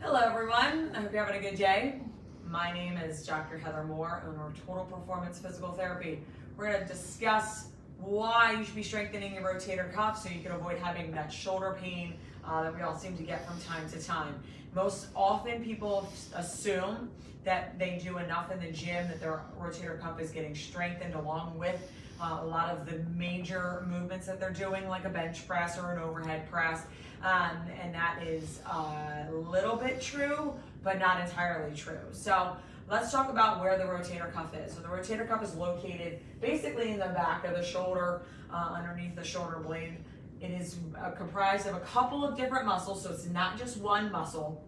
Hello everyone, I hope you're having a good day. My name is Dr. Heather Moore, owner of Total Performance Physical Therapy. We're going to discuss why you should be strengthening your rotator cuff so you can avoid having that shoulder pain that we all seem to get from time to time. Most often people assume that they do enough in the gym that their rotator cuff is getting strengthened along with a lot of the major movements that they're doing, like a bench press or an overhead press. And that is a little bit true, but not entirely true. So let's talk about where the rotator cuff is. So the rotator cuff is located basically in the back of the shoulder, underneath the shoulder blade. It is comprised of a couple of different muscles, so it's not just one muscle.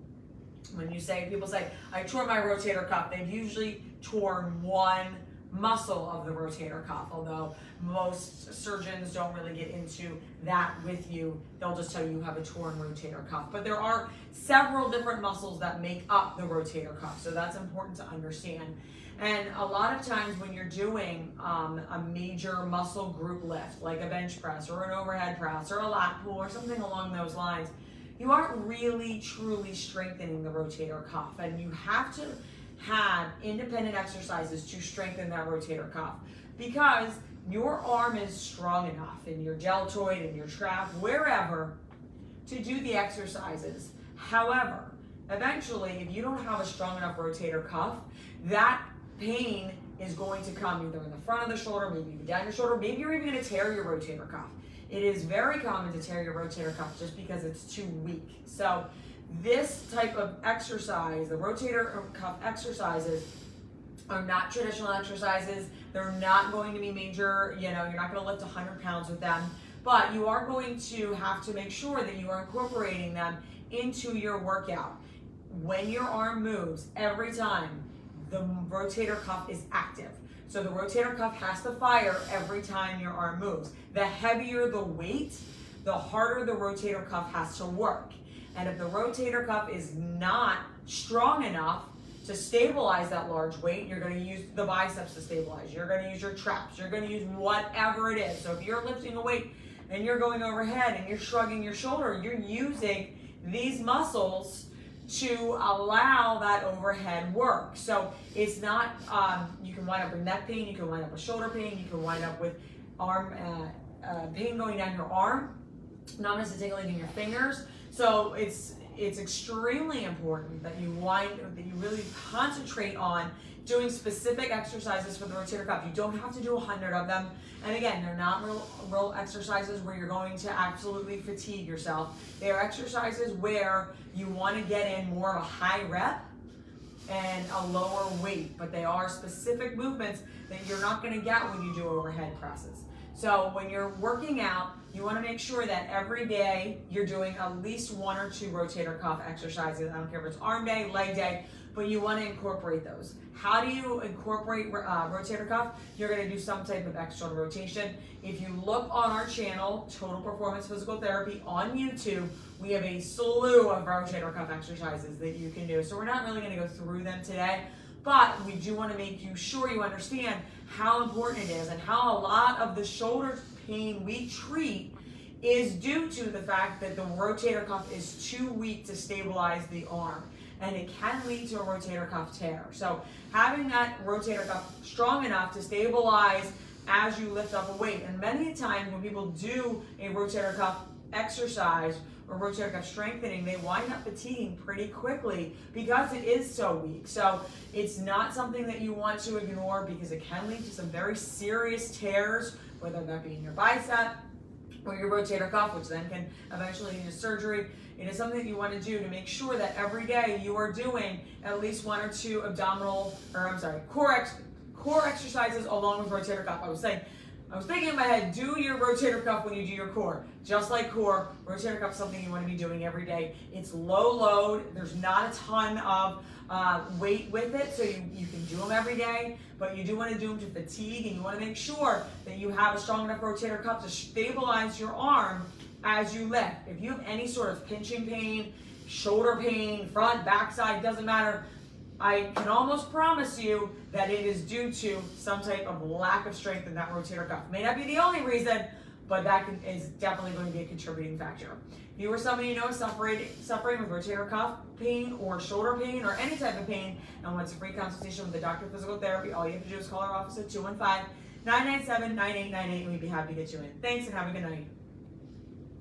When people say, I tore my rotator cuff, they've usually torn one muscle of the rotator cuff, although most surgeons don't really get into that with you. They'll just tell you have a torn rotator cuff. But there are several different muscles that make up the rotator cuff, so that's important to understand. And a lot of times when you're doing a major muscle group lift, like a bench press or an overhead press or a lat pull or something along those lines, you aren't really truly strengthening the rotator cuff, and you have to have independent exercises to strengthen that rotator cuff, because your arm is strong enough in your deltoid and your trap, wherever, to do the exercises. However, eventually, if you don't have a strong enough rotator cuff, that pain is going to come either in the front of the shoulder, maybe even down your shoulder, maybe you're even going to tear your rotator cuff. It is very common to tear your rotator cuff just because it's too weak. So this type of exercise, the rotator cuff exercises, are not traditional exercises. They're not going to be major, you're not going to lift 100 pounds with them, but you are going to have to make sure that you are incorporating them into your workout. When your arm moves, every time, the rotator cuff is active. So the rotator cuff has to fire every time your arm moves. The heavier the weight, the harder the rotator cuff has to work. And if the rotator cuff is not strong enough to stabilize that large weight, you're going to use the biceps to stabilize. You're going to use your traps. You're going to use whatever it is. So if you're lifting a weight and you're going overhead and you're shrugging your shoulder, you're using these muscles to allow that overhead work. So it's not, you can wind up with neck pain, you can wind up with shoulder pain, you can wind up with arm pain going down your arm, numbness and tingling in your fingers. So it's extremely important that you really concentrate on doing specific exercises for the rotator cuff. You don't have to do 100 of them. And again, they're not real exercises where you're going to absolutely fatigue yourself. They are exercises where you want to get in more of a high rep and a lower weight, but they are specific movements that you're not going to get when you do overhead presses. So when you're working out, you want to make sure that every day you're doing at least 1 or 2 rotator cuff exercises. I don't care if it's arm day, leg day, but you want to incorporate those. How do you incorporate rotator cuff? You're going to do some type of external rotation. If you look on our channel, Total Performance Physical Therapy on YouTube, we have a slew of rotator cuff exercises that you can do. So we're not really going to go through them today, but we do want to make you sure you understand how important it is and how a lot of the shoulder pain we treat is due to the fact that the rotator cuff is too weak to stabilize the arm, and it can lead to a rotator cuff tear. So having that rotator cuff strong enough to stabilize as you lift up a weight, and many times when people do a rotator cuff exercise or rotator cuff strengthening, they wind up fatiguing pretty quickly because it is so weak. So it's not something that you want to ignore, because it can lead to some very serious tears, whether that be in your bicep or your rotator cuff, which then can eventually lead to surgery. It is something that you want to do to make sure that every day you are doing at least 1 or 2 core exercises along with rotator cuff. I was thinking in my head, do your rotator cuff when you do your core. Just like core, rotator cuff is something you want to be doing every day. It's low load. There's not a ton of weight with it, so you can do them every day, but you do want to do them to fatigue, and you want to make sure that you have a strong enough rotator cuff to stabilize your arm as you lift. If you have any sort of pinching pain, shoulder pain, front, backside, doesn't matter, I can almost promise you that it is due to some type of lack of strength in that rotator cuff. May not be the only reason, but that is definitely going to be a contributing factor. If you or somebody you know is suffering with rotator cuff pain or shoulder pain or any type of pain and wants a free consultation with a doctor of physical therapy, all you have to do is call our office at 215-997-9898 and we'd be happy to get you in. Thanks and have a good night.